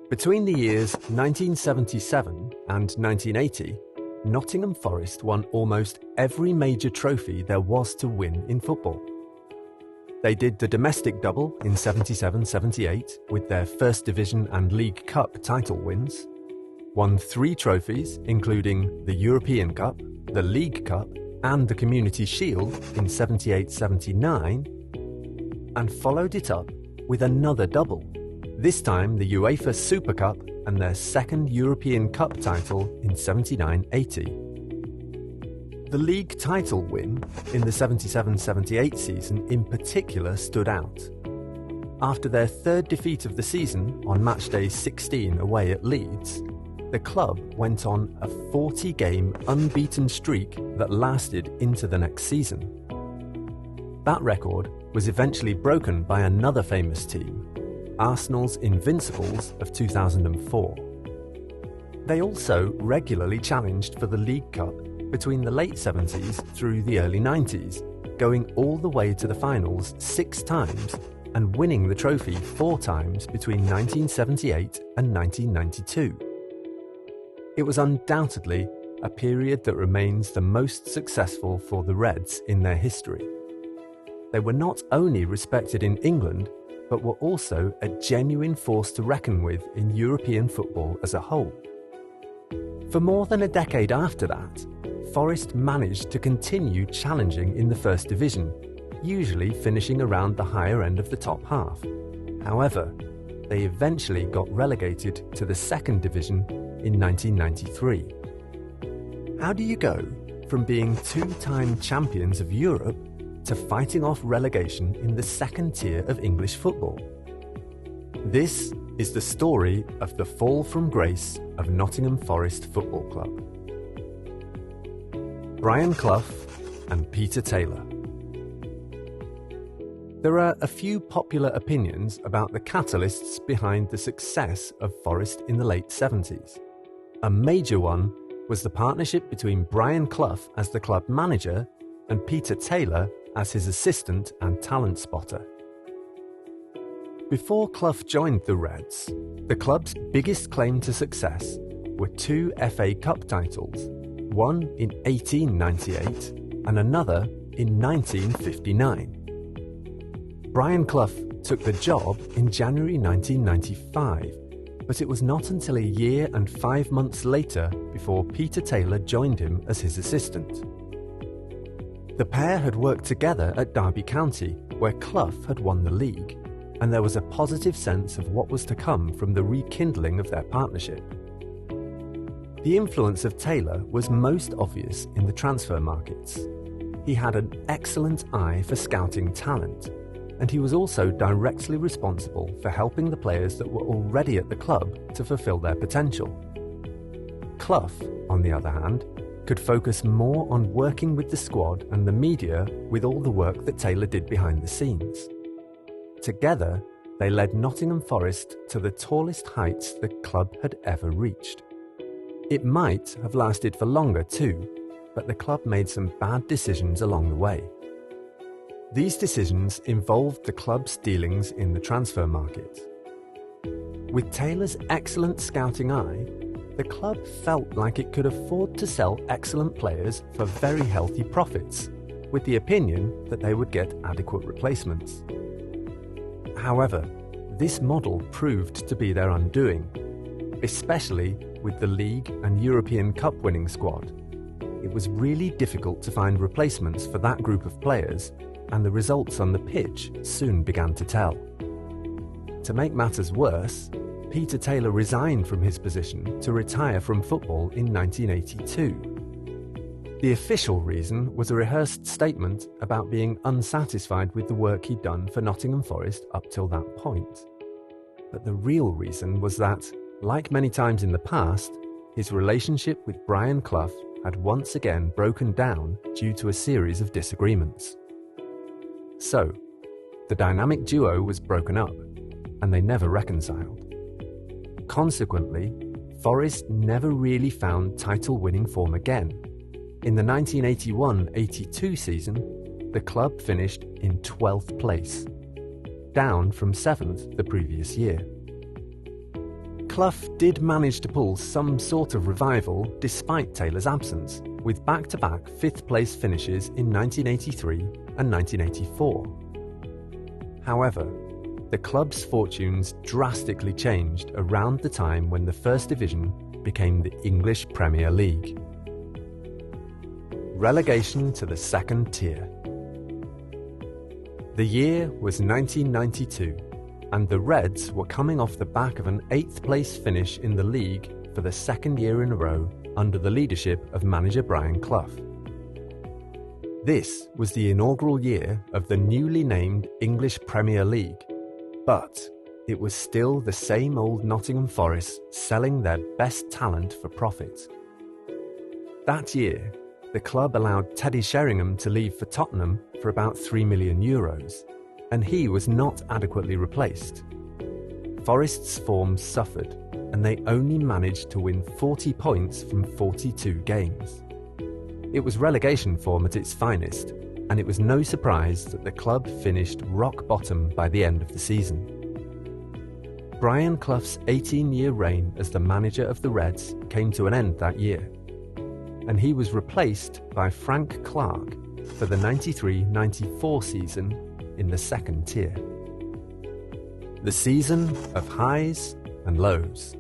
Between the years 1977 and 1980, Nottingham Forest won almost every major trophy there was to win in football. They did the domestic double in 77-78 with their First Division and League Cup title wins, won 3 trophies including the European Cup, the League Cup and the Community Shield in 78-79, and followed it up with another double, this time the UEFA Super Cup and their second European Cup title in 79-80. The league title win in the 77-78 season in particular stood out. After their third defeat of the season on matchday 16 away at Leeds, the club went on a 40-game unbeaten streak that lasted into the next season. That record was eventually broken by another famous team, Arsenal's Invincibles of 2004. They also regularly challenged for the League Cup between the late 70s through the early 90s, going all the way to the finals 6 times and winning the trophy 4 times between 1978 and 1992. It was undoubtedly a period that remains the most successful for the Reds in their history. They were not only respected in England, but were also a genuine force to reckon with in European football as a whole. For more than a decade after that, Forest managed to continue challenging in the First Division, usually finishing around the higher end of the top half. However, they eventually got relegated to the Second Division in 1993. How do you go from being 2-time champions of Europe to fighting off relegation in the second tier of English football? This is the story of the fall from grace of Nottingham Forest Football Club. Brian Clough and Peter Taylor. There are a few popular opinions about the catalysts behind the success of Forest in the late 70s. A major one was the partnership between Brian Clough as the club manager and Peter Taylor as his assistant and talent spotter. Before Clough joined the Reds, the club's biggest claim to success were 2 FA Cup titles, one in 1898 and another in 1959. Brian Clough took the job in January 1995, but it was not until a year and 5 months later before Peter Taylor joined him as his assistant. The pair had worked together at Derby County, where Clough had won the league, and there was a positive sense of what was to come from the rekindling of their partnership. The influence of Taylor was most obvious in the transfer markets. He had an excellent eye for scouting talent, and he was also directly responsible for helping the players that were already at the club to fulfill their potential. Clough, on the other hand, could focus more on working with the squad and the media with all the work that Taylor did behind the scenes. Together, they led Nottingham Forest to the tallest heights the club had ever reached. It might have lasted for longer too, but the club made some bad decisions along the way. These decisions involved the club's dealings in the transfer market. With Taylor's excellent scouting eye, the club felt like it could afford to sell excellent players for very healthy profits, with the opinion that they would get adequate replacements. However, this model proved to be their undoing, especially with the League and European Cup winning squad. It was really difficult to find replacements for that group of players, and the results on the pitch soon began to tell. To make matters worse, Peter Taylor resigned from his position to retire from football in 1982. The official reason was a rehearsed statement about being unsatisfied with the work he'd done for Nottingham Forest up till that point. But the real reason was that, like many times in the past, his relationship with Brian Clough had once again broken down due to a series of disagreements. So, the dynamic duo was broken up, and they never reconciled. Consequently, Forest never really found title-winning form again. In the 1981-82 season, the club finished in 12th place, down from 7th the previous year. Clough did manage to pull some sort of revival despite Taylor's absence, with back-to-back fifth-place finishes in 1983 and 1984. However, the club's fortunes drastically changed around the time when the First Division became the English Premier League. Relegation to the second tier. The year was 1992, and the Reds were coming off the back of an 8th-place finish in the league for the second year in a row under the leadership of manager Brian Clough. This was the inaugural year of the newly named English Premier League, but it was still the same old Nottingham Forest selling their best talent for profit. That year, the club allowed Teddy Sheringham to leave for Tottenham for about €3 million, and he was not adequately replaced. Forest's form suffered, and they only managed to win 40 points from 42 games. It was relegation form at its finest, and it was no surprise that the club finished rock bottom by the end of the season. Brian Clough's 18-year reign as the manager of the Reds came to an end that year, and he was replaced by Frank Clark for the 93-94 season in the second tier. The season of highs and lows.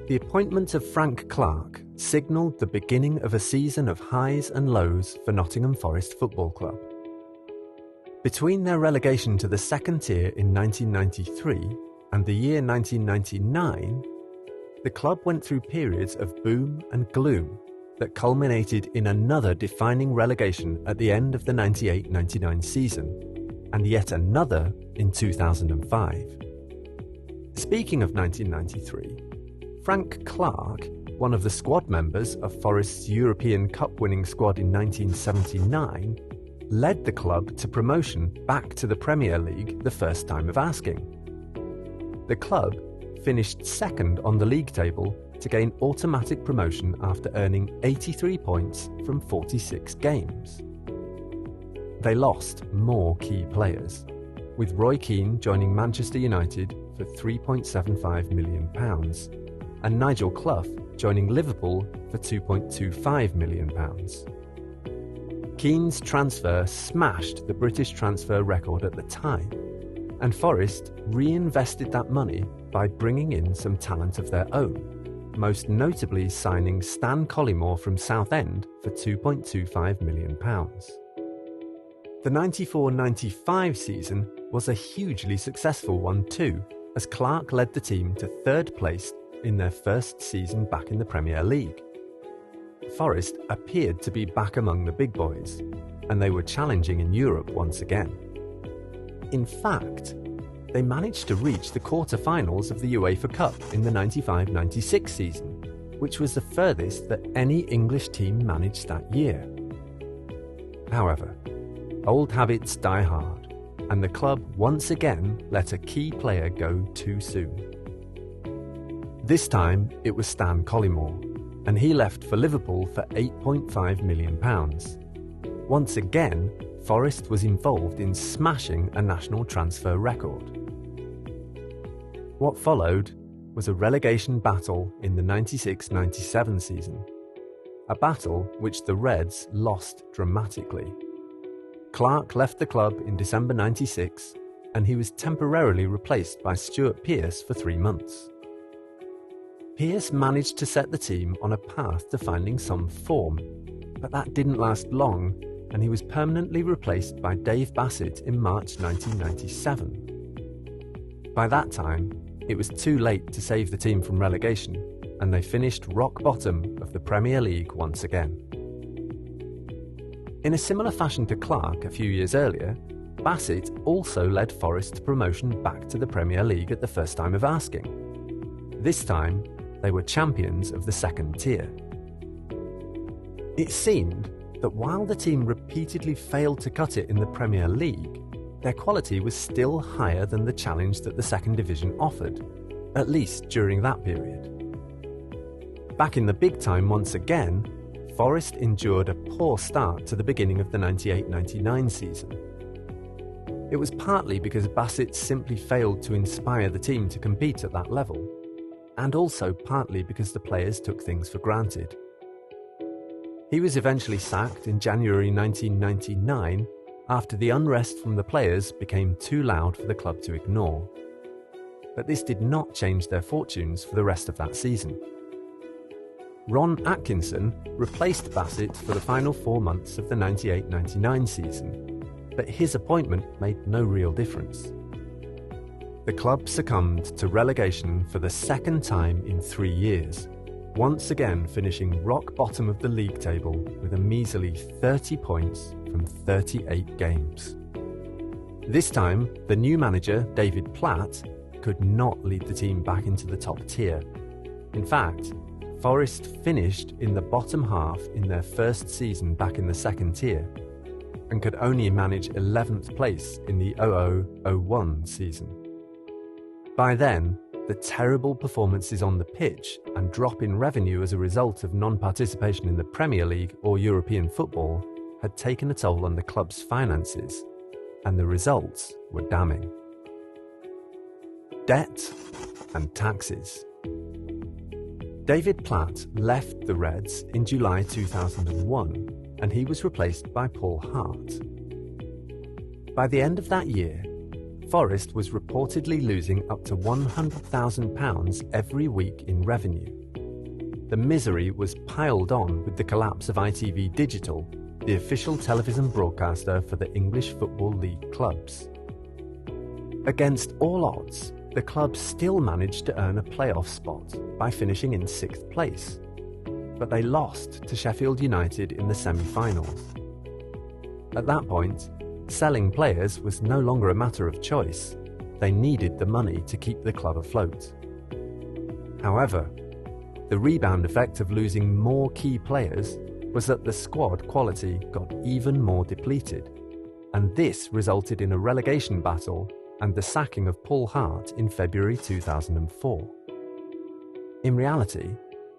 The appointment of Frank Clark signalled the beginning of a season of highs and lows for Nottingham Forest Football Club. Between their relegation to the second tier in 1993 and the year 1999, the club went through periods of boom and gloom that culminated in another defining relegation at the end of the 98-99 season, and yet another in 2005. Speaking of 1993, Frank Clark, one of the squad members of Forest's European Cup-winning squad in 1979, led the club to promotion back to the Premier League the first time of asking. The club finished second on the league table to gain automatic promotion after earning 83 points from 46 games. They lost more key players, with Roy Keane joining Manchester United for £3.75 million and Nigel Clough joining Liverpool for £2.25 million. Keane's transfer smashed the British transfer record at the time, and Forest reinvested that money by bringing in some talent of their own, most notably signing Stan Collymore from Southend for £2.25 million. The 94-95 season was a hugely successful one too, as Clark led the team to third place in their first season back in the Premier League. Forest appeared to be back among the big boys, and they were challenging in Europe once again. In fact, they managed to reach the quarter-finals of the UEFA Cup in the 95-96 season, which was the furthest that any English team managed that year. However, old habits die hard, and the club once again let a key player go too soon. This time it was Stan Collymore, and he left for Liverpool for £8.5 million. Once again, Forest was involved in smashing a national transfer record. What followed was a relegation battle in the 96-97 season, a battle which the Reds lost dramatically. Clark left the club in December 96, and he was temporarily replaced by Stuart Pearce for 3 months. Pearce managed to set the team on a path to finding some form, but that didn't last long, and he was permanently replaced by Dave Bassett in March 1997. By that time, it was too late to save the team from relegation, and they finished rock bottom of the Premier League once again. In a similar fashion to Clark a few years earlier, Bassett also led Forest to promotion back to the Premier League at the first time of asking. This time, they were champions of the second tier. It seemed that while the team repeatedly failed to cut it in the Premier League, their quality was still higher than the challenge that the second division offered, at least during that period. Back in the big time once again, Forest endured a poor start to the beginning of the 98-99 season. It was partly because Bassett simply failed to inspire the team to compete at that level, and also partly because the players took things for granted. He was eventually sacked in January 1999 after the unrest from the players became too loud for the club to ignore. But this did not change their fortunes for the rest of that season. Ron Atkinson replaced Bassett for the final 4 months of the 98-99 season, but his appointment made no real difference. The club succumbed to relegation for the second time in 3 years, once again finishing rock bottom of the league table with a measly 30 points from 38 games. This time, the new manager, David Platt, could not lead the team back into the top tier. In fact, Forest finished in the bottom half in their first season back in the second tier, and could only manage 11th place in the 00-01 season. By then, the terrible performances on the pitch and drop in revenue as a result of non-participation in the Premier League or European football had taken a toll on the club's finances, and the results were damning. Debt and taxes. David Platt left the Reds in July 2001, and he was replaced by Paul Hart. By the end of that year, Forest was reportedly losing up to £100,000 every week in revenue. The misery was piled on with the collapse of ITV Digital, the official television broadcaster for the English Football League clubs. Against all odds, the club still managed to earn a playoff spot by finishing in 6th place, but they lost to Sheffield United in the semi-finals. At that point, selling players was no longer a matter of choice. They needed the money to keep the club afloat. However, the rebound effect of losing more key players was that the squad quality got even more depleted, and this resulted in a relegation battle and the sacking of Paul Hart in February 2004. In reality,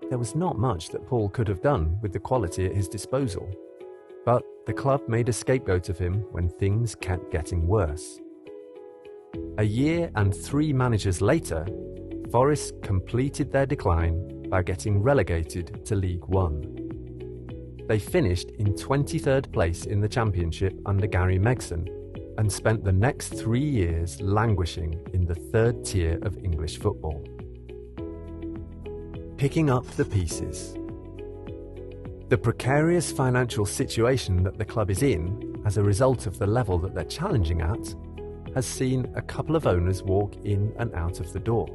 there was not much that Paul could have done with the quality at his disposal, but the club made a scapegoat of him when things kept getting worse. A year and 3 managers later, Forest completed their decline by getting relegated to League One. They finished in 23rd place in the Championship under Gary Megson, and spent the next 3 years languishing in the 3rd tier of English football. Picking up the pieces. The precarious financial situation that the club is in, as a result of the level that they're challenging at, has seen a couple of owners walk in and out of the door.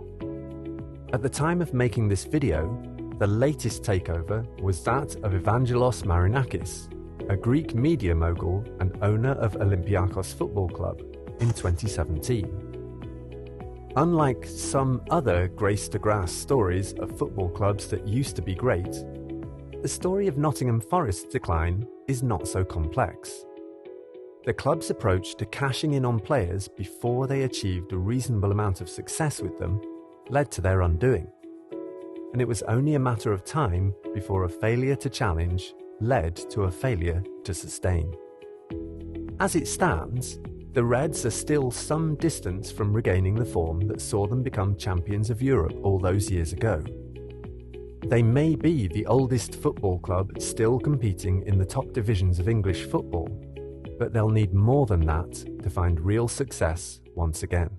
At the time of making this video, the latest takeover was that of Evangelos Marinakis, a Greek media mogul and owner of Olympiakos Football Club, in 2017. Unlike some other grace-to-grass stories of football clubs that used to be great, the story of Nottingham Forest's decline is not so complex. The club's approach to cashing in on players before they achieved a reasonable amount of success with them led to their undoing, and it was only a matter of time before a failure to challenge led to a failure to sustain. As it stands, the Reds are still some distance from regaining the form that saw them become champions of Europe all those years ago. They may be the oldest football club still competing in the top divisions of English football, but they'll need more than that to find real success once again.